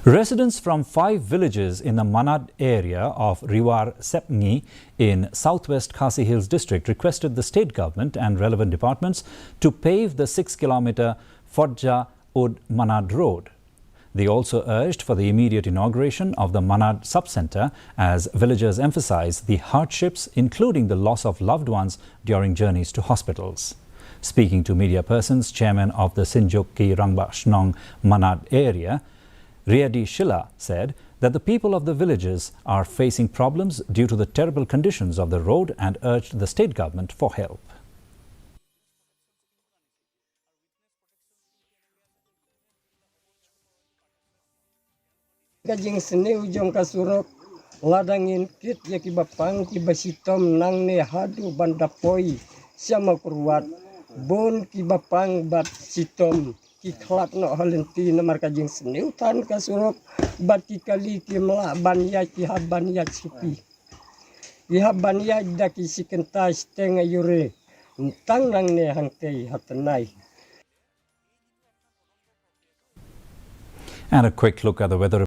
Residents from 5 villages in the Manad area of Riwar Sepngi in southwest Khasi Hills district requested the state government and relevant departments to pave the 6-kilometer Fodja Ud Manad road. They also urged for the immediate inauguration of the Manad subcenter as villagers emphasize the hardships, including the loss of loved ones during journeys to hospitals. Speaking to media persons, chairman of the Sinjokki Rangbashnong Manad area, Riadi Shila said that the people of the villages are facing problems due to the terrible conditions of the road and urged the state government for help. Gajing seni ujung kasurok ladangin kit ya kibapang kibasitom nang ne hadu bandapoi siama kurwat bon kibapang bat sitom kiklat no halenti namar kajing seni utan kasurok bat kikali kimla banya kihabanya supi kihabanya daki sikenta stenga yure tang nang ne hangtei hatanai. And a quick look at the weather